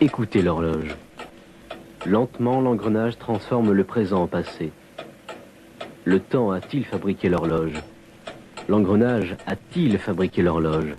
Écoutez l'horloge. Lentement, l'engrenage transforme le présent en passé. Le temps a-t-il fabriqué l'horloge? L'engrenage a-t-il fabriqué l'horloge?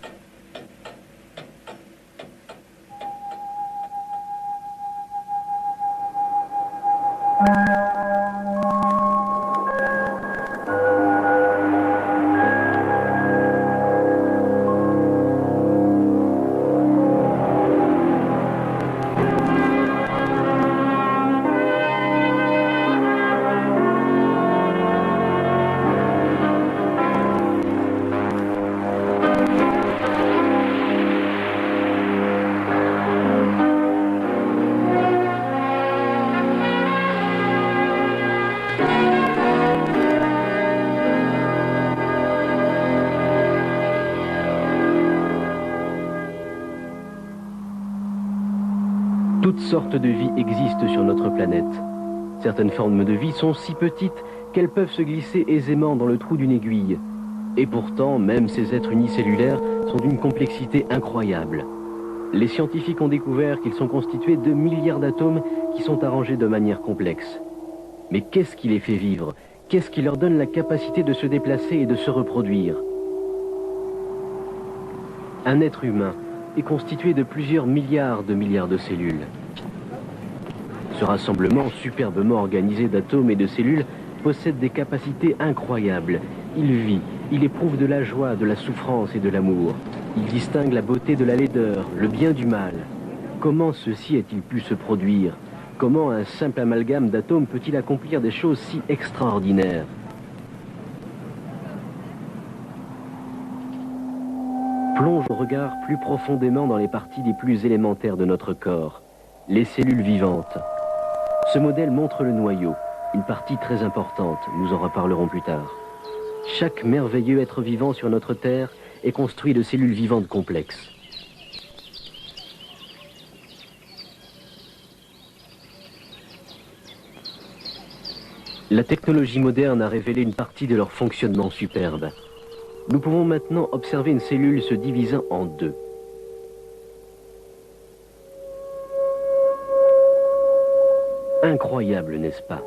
Toutes sortes de vie existent sur notre planète. Certaines formes de vie sont si petites qu'elles peuvent se glisser aisément dans le trou d'une aiguille. Et pourtant, même ces êtres unicellulaires sont d'une complexité incroyable. Les scientifiques ont découvert qu'ils sont constitués de milliards d'atomes qui sont arrangés de manière complexe. Mais qu'est-ce qui les fait vivre? Qu'est-ce qui leur donne la capacité de se déplacer et de se reproduire? Un être humain est constitué de plusieurs milliards de cellules. Ce rassemblement superbement organisé d'atomes et de cellules possède des capacités incroyables. Il vit, il éprouve de la joie, de la souffrance et de l'amour. Il distingue la beauté de la laideur, le bien du mal. Comment ceci a-t-il pu se produire? Comment un simple amalgame d'atomes peut-il accomplir des choses si extraordinaires? Plonge au regard plus profondément dans les parties les plus élémentaires de notre corps, les cellules vivantes. Ce modèle montre le noyau, une partie très importante, nous en reparlerons plus tard. Chaque merveilleux être vivant sur notre Terre est construit de cellules vivantes complexes. La technologie moderne a révélé une partie de leur fonctionnement superbe. Nous pouvons maintenant observer une cellule se divisant en deux. Incroyable, n'est-ce pas?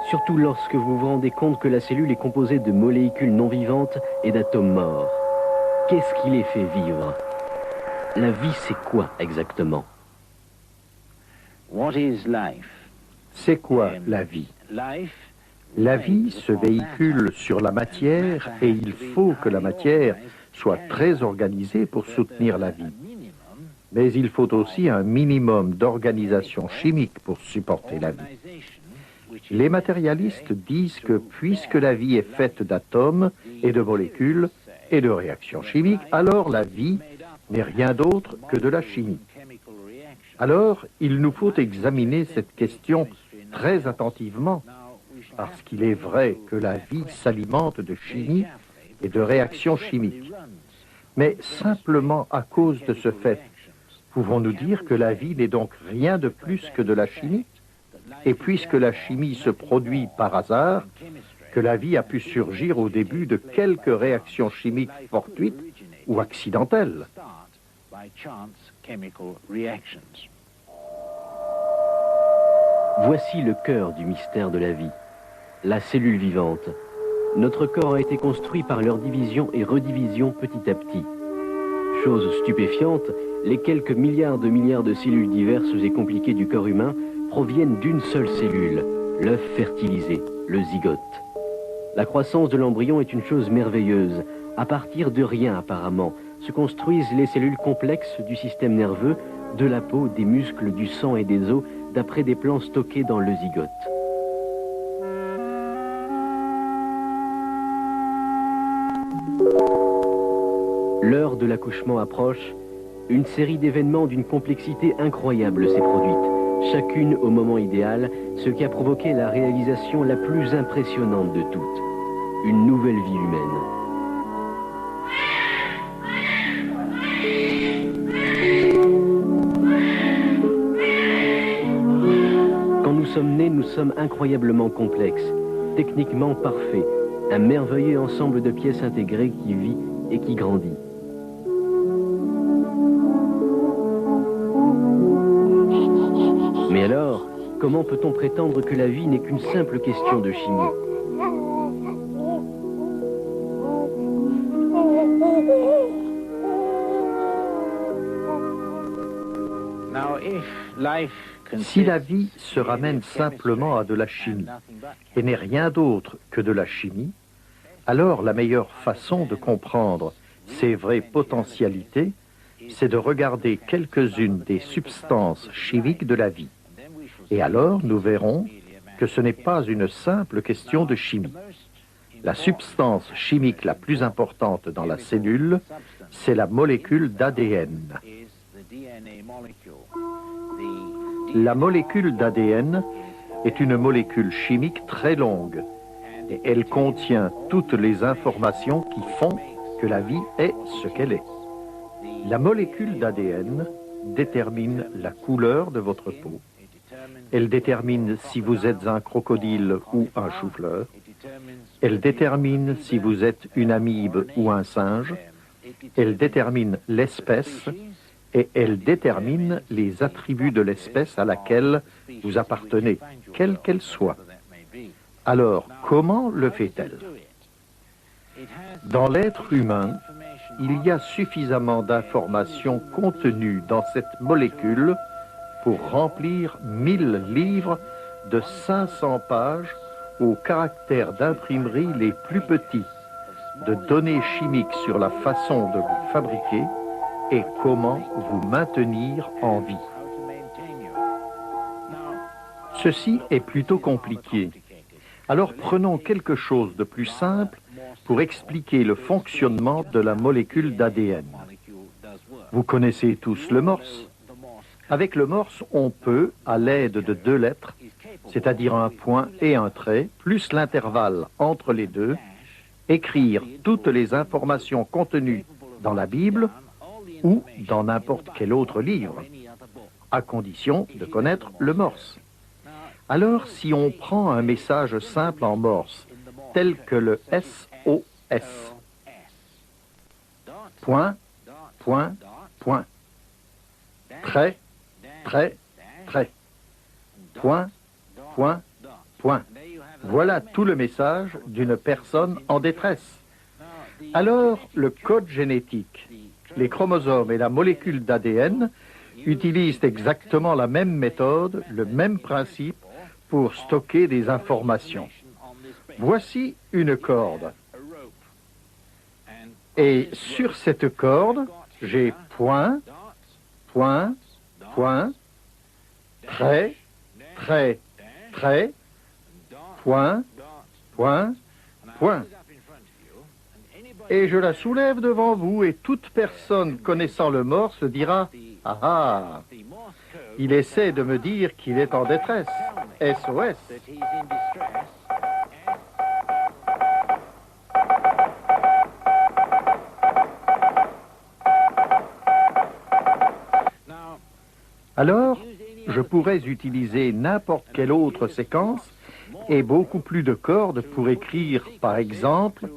Surtout lorsque vous vous rendez compte que la cellule est composée de molécules non vivantes et d'atomes morts. Qu'est-ce qui les fait vivre? La vie, c'est quoi exactement? C'est quoi la vie? La vie se véhicule sur la matière et il faut que la matière soit très organisée pour soutenir la vie. Mais il faut aussi un minimum d'organisation chimique pour supporter la vie. Les matérialistes disent que puisque la vie est faite d'atomes et de molécules et de réactions chimiques, alors la vie n'est rien d'autre que de la chimie. Alors, il nous faut examiner cette question très attentivement, parce qu'il est vrai que la vie s'alimente de chimie et de réactions chimiques. Mais simplement à cause de ce fait, pouvons-nous dire que la vie n'est donc rien de plus que de la chimie? Et puisque la chimie se produit par hasard, que la vie a pu surgir au début de quelques réactions chimiques fortuites ou accidentelles? Voici le cœur du mystère de la vie, la cellule vivante. Notre corps a été construit par leur division et redivision petit à petit. Chose stupéfiante, les quelques milliards de cellules diverses et compliquées du corps humain proviennent d'une seule cellule, l'œuf fertilisé, le zygote. La croissance de l'embryon est une chose merveilleuse. À partir de rien apparemment, se construisent les cellules complexes du système nerveux, de la peau, des muscles, du sang et des os, d'après des plans stockés dans le zygote. L'heure de l'accouchement approche. Une série d'événements d'une complexité incroyable s'est produite, chacune au moment idéal, ce qui a provoqué la réalisation la plus impressionnante de toutes, une nouvelle vie humaine. Quand nous sommes nés, nous sommes incroyablement complexes, techniquement parfaits, un merveilleux ensemble de pièces intégrées qui vit et qui grandit. Mais alors, comment peut-on prétendre que la vie n'est qu'une simple question de chimie? Si la vie se ramène simplement à de la chimie et n'est rien d'autre que de la chimie, alors la meilleure façon de comprendre ses vraies potentialités, c'est de regarder quelques-unes des substances chimiques de la vie. Et alors nous verrons que ce n'est pas une simple question de chimie. La substance chimique la plus importante dans la cellule, c'est la molécule d'ADN. La molécule d'ADN est une molécule chimique très longue et elle contient toutes les informations qui font que la vie est ce qu'elle est. La molécule d'ADN détermine la couleur de votre peau. Elle détermine si vous êtes un crocodile ou un chou-fleur. Elle détermine si vous êtes une amibe ou un singe. Elle détermine l'espèce et elle détermine les attributs de l'espèce à laquelle vous appartenez, quelle qu'elle soit. Alors, comment le fait-elle? Dans l'être humain, il y a suffisamment d'informations contenues dans cette molécule pour remplir 1000 livres de 500 pages aux caractères d'imprimerie les plus petits, de données chimiques sur la façon de vous fabriquer et comment vous maintenir en vie. Ceci est plutôt compliqué. Alors prenons quelque chose de plus simple pour expliquer le fonctionnement de la molécule d'ADN. Vous connaissez tous le morse. Avec le morse, on peut, à l'aide de 2 lettres, c'est-à-dire un point et un trait, plus l'intervalle entre les deux, écrire toutes les informations contenues dans la Bible ou dans n'importe quel autre livre, à condition de connaître le morse. Alors, si on prend un message simple en morse, tel que le SOS, point, point, point, trait, trait, trait, point, point, point. Voilà tout le message d'une personne en détresse. Alors, le code génétique, les chromosomes et la molécule d'ADN utilisent exactement la même méthode, le même principe pour stocker des informations. Voici une corde. Et sur cette corde, j'ai point, point, point, trait, trait, trait, point, point, point. Et je la soulève devant vous et toute personne connaissant le morse dira « Ah ah, il essaie de me dire qu'il est en détresse. SOS ». Alors, je pourrais utiliser n'importe quelle autre séquence et beaucoup plus de cordes pour écrire, par exemple,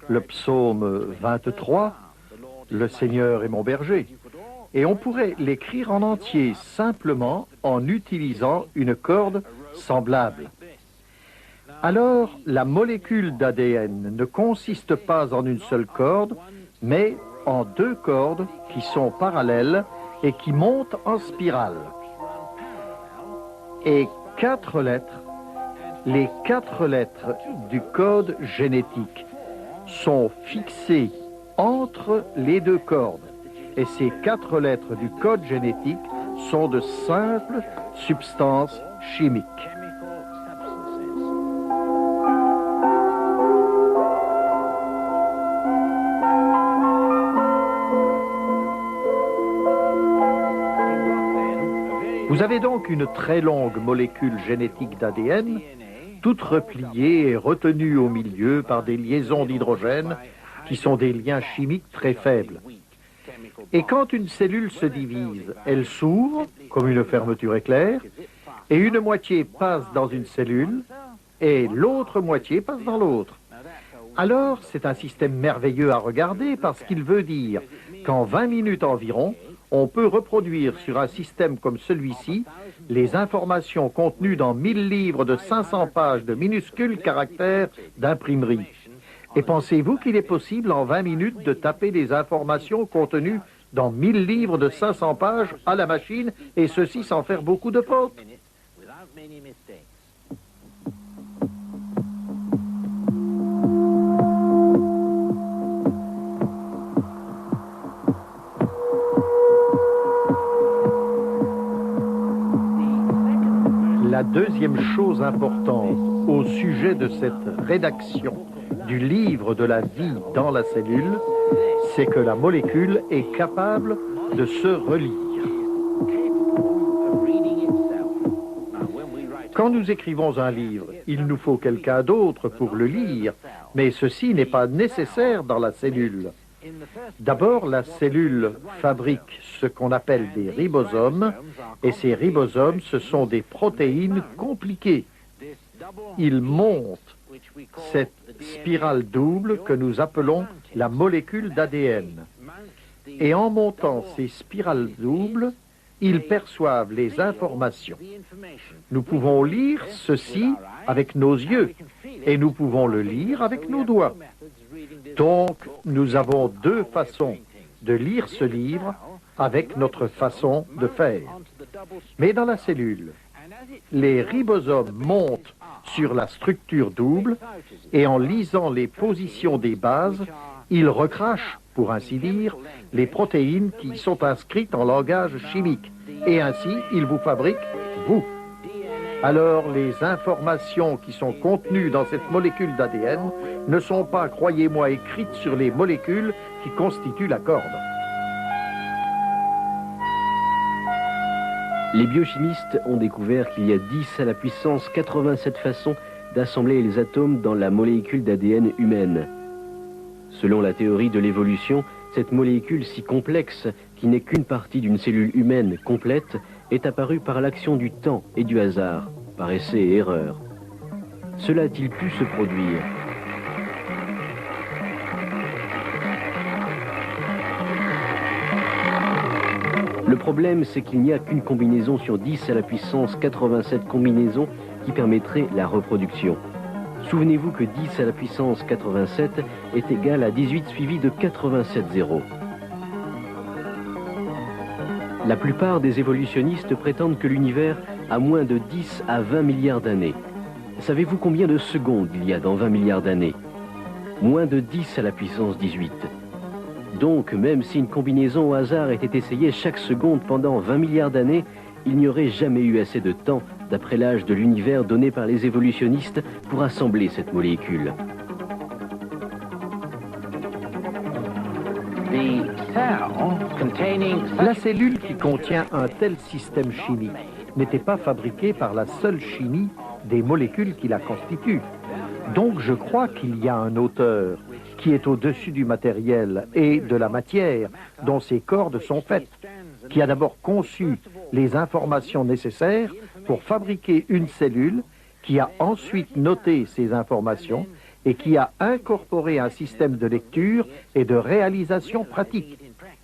le psaume 23, « Le Seigneur est mon berger ». Et on pourrait l'écrire en entier, simplement en utilisant une corde semblable. Alors, la molécule d'ADN ne consiste pas en une seule corde, mais en 2 cordes qui sont parallèles et qui montent en spirale. Et 4 lettres, les 4 lettres du code génétique sont fixées entre les 2 cordes. Et ces 4 lettres du code génétique sont de simples substances chimiques. Vous avez donc une très longue molécule génétique d'ADN, toute repliée et retenue au milieu par des liaisons d'hydrogène qui sont des liens chimiques très faibles. Et quand une cellule se divise, elle s'ouvre, comme une fermeture éclair, et une moitié passe dans une cellule, et l'autre moitié passe dans l'autre. Alors, c'est un système merveilleux à regarder parce qu'il veut dire qu'en 20 minutes environ, on peut reproduire sur un système comme celui-ci les informations contenues dans 1000 livres de 500 pages de minuscules caractères d'imprimerie. Et pensez-vous qu'il est possible en 20 minutes de taper les informations contenues dans 1000 livres de 500 pages à la machine, et ceci sans faire beaucoup de fautes? La deuxième chose importante au sujet de cette rédaction du livre de la vie dans la cellule, c'est que la molécule est capable de se relire. Quand nous écrivons un livre, il nous faut quelqu'un d'autre pour le lire, mais ceci n'est pas nécessaire dans la cellule. D'abord, la cellule fabrique ce qu'on appelle des ribosomes, et ces ribosomes, ce sont des protéines compliquées. Ils montent cette spirale double que nous appelons la molécule d'ADN. Et en montant ces spirales doubles, ils perçoivent les informations. Nous pouvons lire ceci avec nos yeux, et nous pouvons le lire avec nos doigts. Donc, nous avons deux façons de lire ce livre avec notre façon de faire. Mais dans la cellule, les ribosomes montent sur la structure double et en lisant les positions des bases, ils recrachent, pour ainsi dire, les protéines qui sont inscrites en langage chimique. Et ainsi, ils vous fabriquent, vous. Alors, les informations qui sont contenues dans cette molécule d'ADN ne sont pas, croyez-moi, écrites sur les molécules qui constituent la corde. Les biochimistes ont découvert qu'il y a 10 à la puissance 87 façons d'assembler les atomes dans la molécule d'ADN humaine. Selon la théorie de l'évolution, cette molécule si complexe, qui n'est qu'une partie d'une cellule humaine complète, est apparue par l'action du temps et du hasard, par essai et erreur. Cela a-t-il pu se produire? Le problème, c'est qu'il n'y a qu'une combinaison sur 10 à la puissance 87 combinaisons qui permettrait la reproduction. Souvenez-vous que 10 à la puissance 87 est égal à 18 suivi de 87 zéros. La plupart des évolutionnistes prétendent que l'univers a moins de 10 à 20 milliards d'années. Savez-vous combien de secondes il y a dans 20 milliards d'années? Moins de 10 à la puissance 18. Donc, même si une combinaison au hasard était essayée chaque seconde pendant 20 milliards d'années, il n'y aurait jamais eu assez de temps, d'après l'âge de l'univers donné par les évolutionnistes, pour assembler cette molécule. La cellule qui contient un tel système chimique n'était pas fabriquée par la seule chimie des molécules qui la constituent. Donc je crois qu'il y a un auteur qui est au-dessus du matériel et de la matière dont ces cordes sont faites, qui a d'abord conçu les informations nécessaires pour fabriquer une cellule, qui a ensuite noté ces informations et qui a incorporé un système de lecture et de réalisation pratique.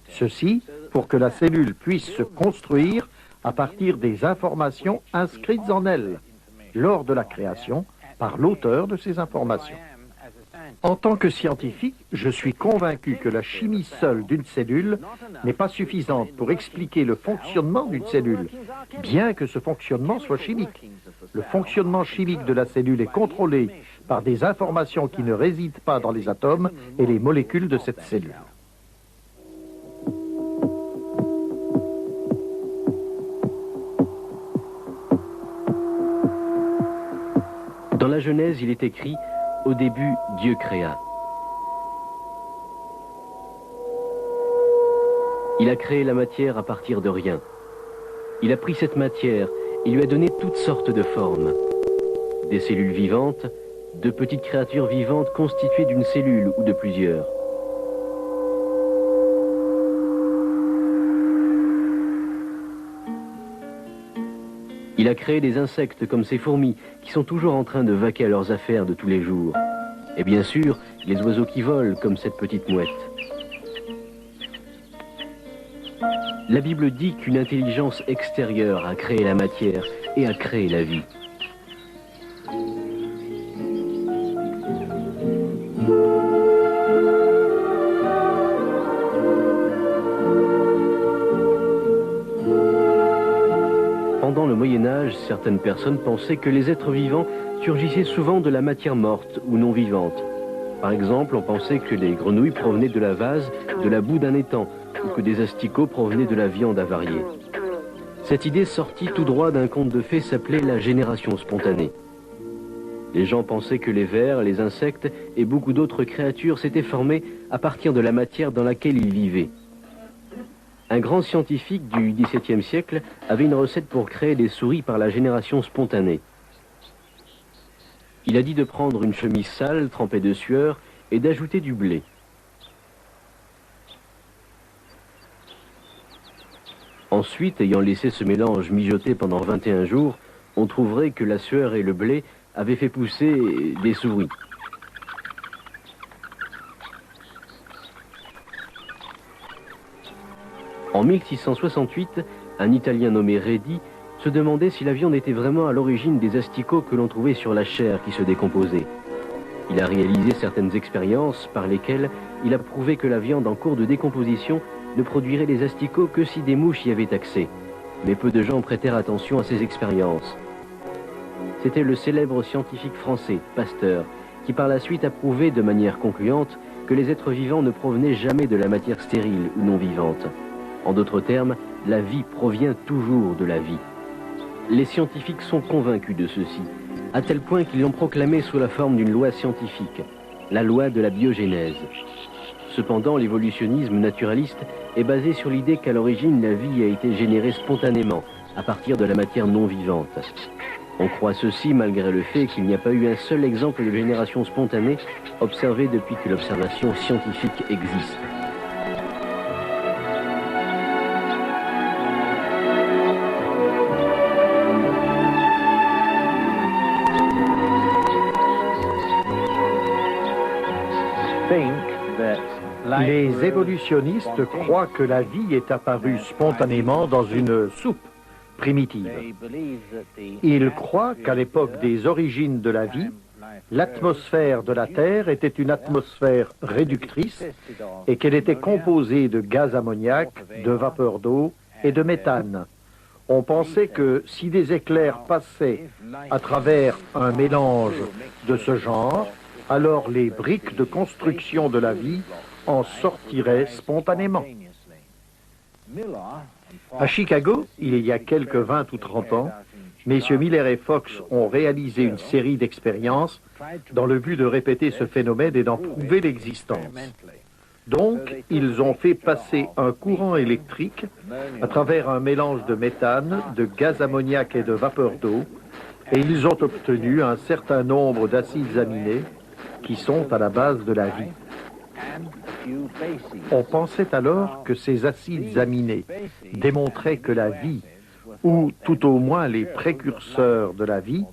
Ceci pour que la cellule puisse se construire à partir des informations inscrites en elle, lors de la création, par l'auteur de ces informations. En tant que scientifique, je suis convaincu que la chimie seule d'une cellule n'est pas suffisante pour expliquer le fonctionnement d'une cellule, bien que ce fonctionnement soit chimique. Le fonctionnement chimique de la cellule est contrôlé par des informations qui ne résident pas dans les atomes et les molécules de cette cellule. Dans la Genèse, il est écrit « Au début, Dieu créa ». Il a créé la matière à partir de rien. Il a pris cette matière et lui a donné toutes sortes de formes. Des cellules vivantes, de petites créatures vivantes constituées d'une cellule ou de plusieurs. Il a créé des insectes comme ces fourmis qui sont toujours en train de vaquer à leurs affaires de tous les jours. Et bien sûr, les oiseaux qui volent comme cette petite mouette. La Bible dit qu'une intelligence extérieure a créé la matière et a créé la vie. Pendant le Moyen-Âge, certaines personnes pensaient que les êtres vivants surgissaient souvent de la matière morte ou non vivante. Par exemple, on pensait que les grenouilles provenaient de la vase, de la boue d'un étang, ou que des asticots provenaient de la viande avariée. Cette idée sortie tout droit d'un conte de fées s'appelait la génération spontanée. Les gens pensaient que les vers, les insectes et beaucoup d'autres créatures s'étaient formés à partir de la matière dans laquelle ils vivaient. Un grand scientifique du XVIIe siècle avait une recette pour créer des souris par la génération spontanée. Il a dit de prendre une chemise sale, trempée de sueur, et d'ajouter du blé. Ensuite, ayant laissé ce mélange mijoter pendant 21 jours, on trouverait que la sueur et le blé avaient fait pousser des souris. En 1668, un Italien nommé Redi se demandait si la viande était vraiment à l'origine des asticots que l'on trouvait sur la chair qui se décomposait. Il a réalisé certaines expériences par lesquelles il a prouvé que la viande en cours de décomposition ne produirait des asticots que si des mouches y avaient accès. Mais peu de gens prêtèrent attention à ces expériences. C'était le célèbre scientifique français, Pasteur, qui par la suite a prouvé de manière concluante que les êtres vivants ne provenaient jamais de la matière stérile ou non vivante. En d'autres termes, la vie provient toujours de la vie. Les scientifiques sont convaincus de ceci, à tel point qu'ils l'ont proclamé sous la forme d'une loi scientifique, la loi de la biogénèse. Cependant, l'évolutionnisme naturaliste est basé sur l'idée qu'à l'origine, la vie a été générée spontanément, à partir de la matière non vivante. On croit ceci malgré le fait qu'il n'y a pas eu un seul exemple de génération spontanée observé depuis que l'observation scientifique existe. Les évolutionnistes croient que la vie est apparue spontanément dans une soupe primitive. Ils croient qu'à l'époque des origines de la vie, l'atmosphère de la Terre était une atmosphère réductrice et qu'elle était composée de gaz ammoniaque, de vapeur d'eau et de méthane. On pensait que si des éclairs passaient à travers un mélange de ce genre, alors les briques de construction de la vie en sortiraient spontanément. À Chicago, il y a quelques 20 ou 30 ans, messieurs Miller et Fox ont réalisé une série d'expériences dans le but de répéter ce phénomène et d'en prouver l'existence. Donc, ils ont fait passer un courant électrique à travers un mélange de méthane, de gaz ammoniaque et de vapeur d'eau, et ils ont obtenu un certain nombre d'acides aminés qui sont à la base de la vie. On pensait alors que ces acides aminés démontraient que la vie, ou tout au moins les précurseurs de la vie,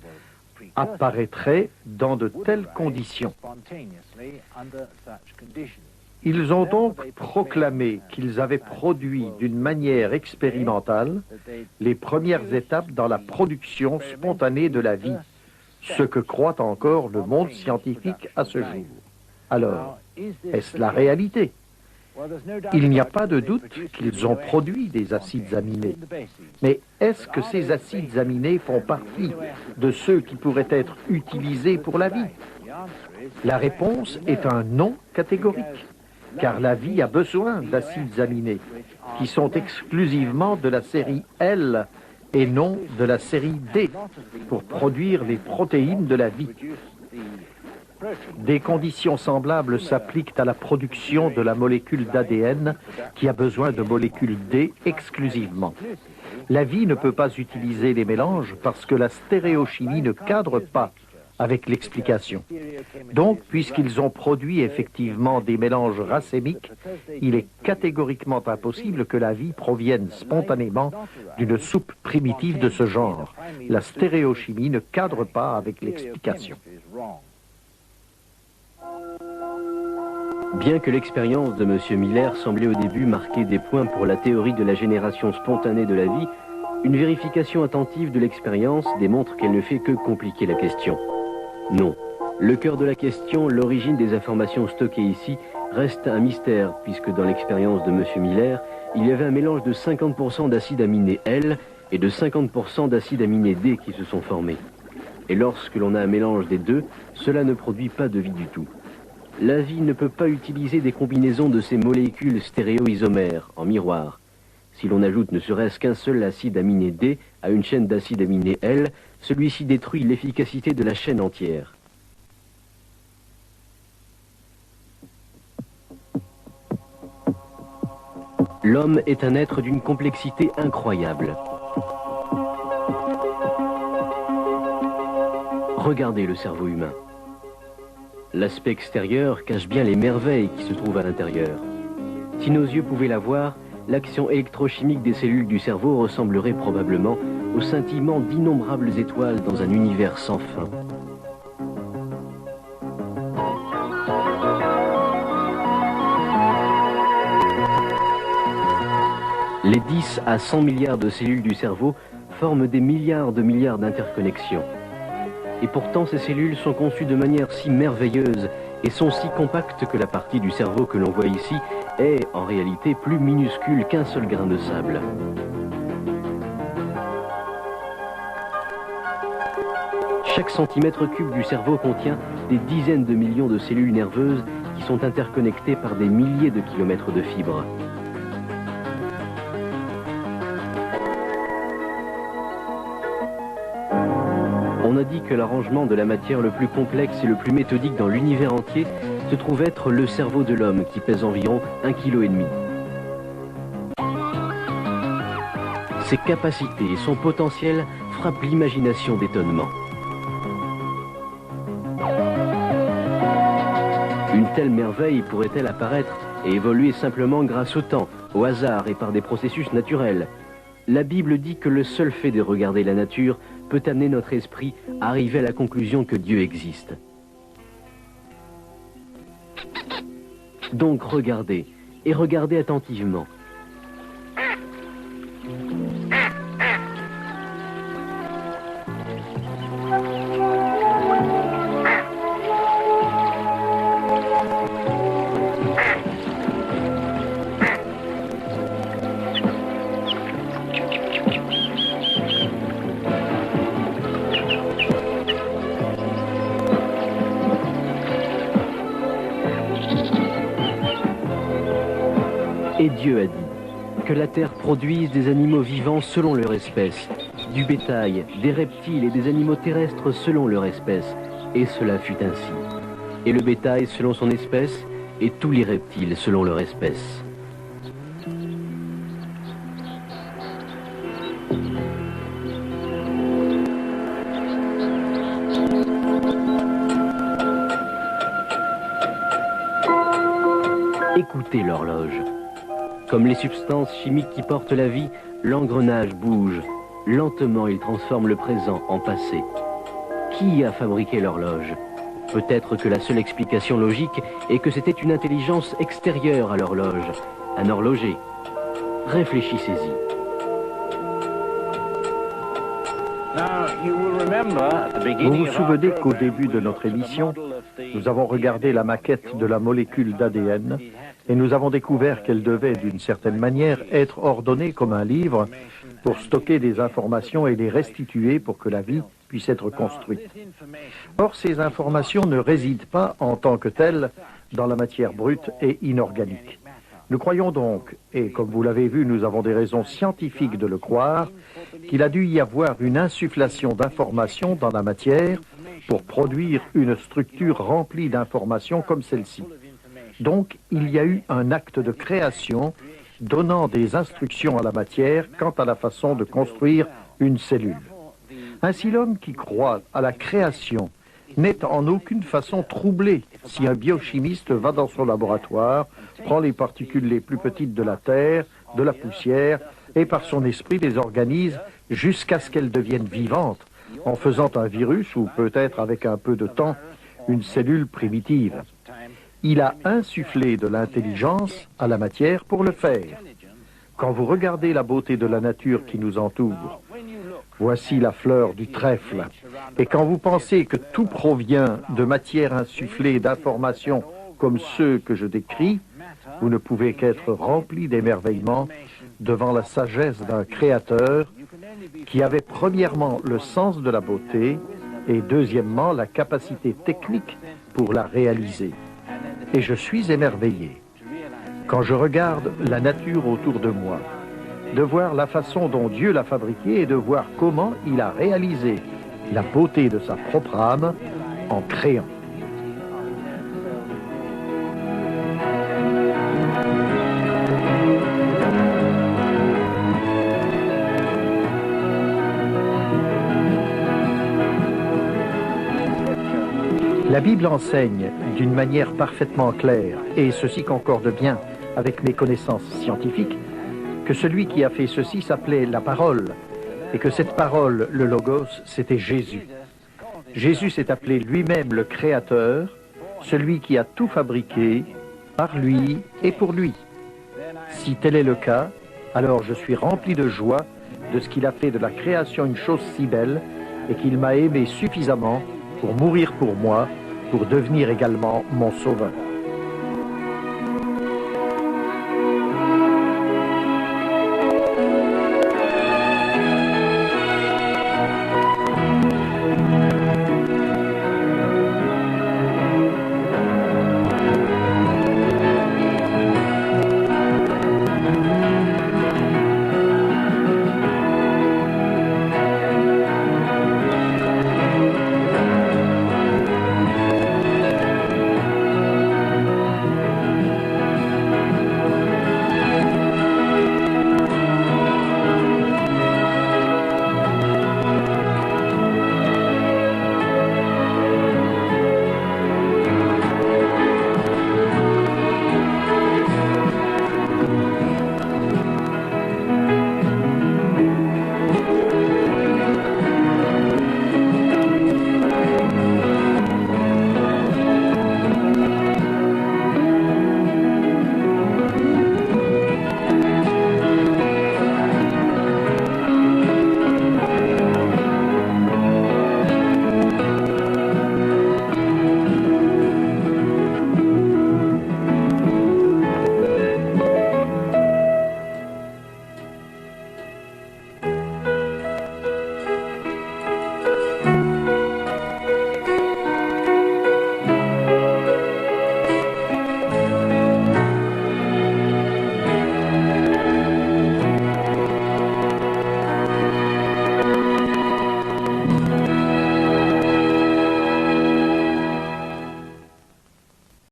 apparaîtraient dans de telles conditions. Ils ont donc proclamé qu'ils avaient produit d'une manière expérimentale les premières étapes dans la production spontanée de la vie, ce que croit encore le monde scientifique à ce jour. Alors, est-ce la réalité? Il n'y a pas de doute qu'ils ont produit des acides aminés. Mais est-ce que ces acides aminés font partie de ceux qui pourraient être utilisés pour la vie? La réponse est un non catégorique, car la vie a besoin d'acides aminés, qui sont exclusivement de la série L et non de la série D, pour produire les protéines de la vie. Des conditions semblables s'appliquent à la production de la molécule d'ADN qui a besoin de molécules D exclusivement. La vie ne peut pas utiliser les mélanges parce que la stéréochimie ne cadre pas avec l'explication. Donc, puisqu'ils ont produit effectivement des mélanges racémiques, il est catégoriquement impossible que la vie provienne spontanément d'une soupe primitive de ce genre. La stéréochimie ne cadre pas avec l'explication. Bien que l'expérience de M. Miller semblait au début marquer des points pour la théorie de la génération spontanée de la vie, une vérification attentive de l'expérience démontre qu'elle ne fait que compliquer la question. Non, le cœur de la question, l'origine des informations stockées ici, reste un mystère, puisque dans l'expérience de M. Miller, il y avait un mélange de 50% d'acides aminés L et de 50% d'acides aminés D qui se sont formés. Et lorsque l'on a un mélange des deux, cela ne produit pas de vie du tout. La vie ne peut pas utiliser des combinaisons de ces molécules stéréoisomères en miroir. Si l'on ajoute ne serait-ce qu'un seul acide aminé D à une chaîne d'acides aminés L, celui-ci détruit l'efficacité de la chaîne entière. L'homme est un être d'une complexité incroyable. Regardez le cerveau humain. L'aspect extérieur cache bien les merveilles qui se trouvent à l'intérieur. Si nos yeux pouvaient la voir, l'action électrochimique des cellules du cerveau ressemblerait probablement au scintillement d'innombrables étoiles dans un univers sans fin. Les 10 à 100 milliards de cellules du cerveau forment des milliards d'interconnexions. Et pourtant, ces cellules sont conçues de manière si merveilleuse et sont si compactes que la partie du cerveau que l'on voit ici est, en réalité, plus minuscule qu'un seul grain de sable. Chaque centimètre cube du cerveau contient des dizaines de millions de cellules nerveuses qui sont interconnectées par des milliers de kilomètres de fibres. On a dit que l'arrangement de la matière le plus complexe et le plus méthodique dans l'univers entier se trouve être le cerveau de l'homme, qui pèse environ 1,5 kg. Ses capacités et son potentiel frappent l'imagination d'étonnement. Une telle merveille pourrait-elle apparaître et évoluer simplement grâce au temps, au hasard et par des processus naturels? La Bible dit que le seul fait de regarder la nature peut amener notre esprit à arriver à la conclusion que Dieu existe. Donc regardez, et regardez attentivement. Et Dieu a dit que la terre produise des animaux vivants selon leur espèce, du bétail, des reptiles et des animaux terrestres selon leur espèce. Et cela fut ainsi. Et le bétail selon son espèce, et tous les reptiles selon leur espèce. Écoutez l'horloge. Comme les substances chimiques qui portent la vie, l'engrenage bouge. Lentement, il transforme le présent en passé. Qui a fabriqué l'horloge? Peut-être que la seule explication logique est que c'était une intelligence extérieure à l'horloge, un horloger. Réfléchissez-y. Vous vous souvenez qu'au début de notre émission, nous avons regardé la maquette de la molécule d'ADN et nous avons découvert qu'elle devait, d'une certaine manière, être ordonnée comme un livre pour stocker des informations et les restituer pour que la vie puisse être construite. Or, ces informations ne résident pas en tant que telles dans la matière brute et inorganique. Nous croyons donc, et comme vous l'avez vu, nous avons des raisons scientifiques de le croire, qu'il a dû y avoir une insufflation d'informations dans la matière pour produire une structure remplie d'informations comme celle-ci. Donc, il y a eu un acte de création donnant des instructions à la matière quant à la façon de construire une cellule. Ainsi, l'homme qui croit à la création n'est en aucune façon troublé si un biochimiste va dans son laboratoire, prend les particules les plus petites de la terre, de la poussière, et par son esprit les organise jusqu'à ce qu'elles deviennent vivantes, en faisant un virus ou peut-être avec un peu de temps, une cellule primitive. Il a insufflé de l'intelligence à la matière pour le faire. Quand vous regardez la beauté de la nature qui nous entoure, voici la fleur du trèfle, et quand vous pensez que tout provient de matière insufflée d'informations comme ceux que je décris, vous ne pouvez qu'être rempli d'émerveillement devant la sagesse d'un créateur qui avait premièrement le sens de la beauté et deuxièmement la capacité technique pour la réaliser. Et je suis émerveillé. Quand je regarde la nature autour de moi, de voir la façon dont Dieu l'a fabriquée et de voir comment il a réalisé la beauté de sa propre âme en créant. La Bible enseigne d'une manière parfaitement claire, et ceci concorde bien avec mes connaissances scientifiques, que celui qui a fait ceci s'appelait la parole, et que cette parole, le Logos, c'était Jésus. Jésus s'est appelé lui-même le Créateur, celui qui a tout fabriqué, par lui et pour lui. Si tel est le cas, alors je suis rempli de joie de ce qu'il a fait de la création une chose si belle, et qu'il m'a aimé suffisamment pour mourir pour moi, pour devenir également mon sauveur.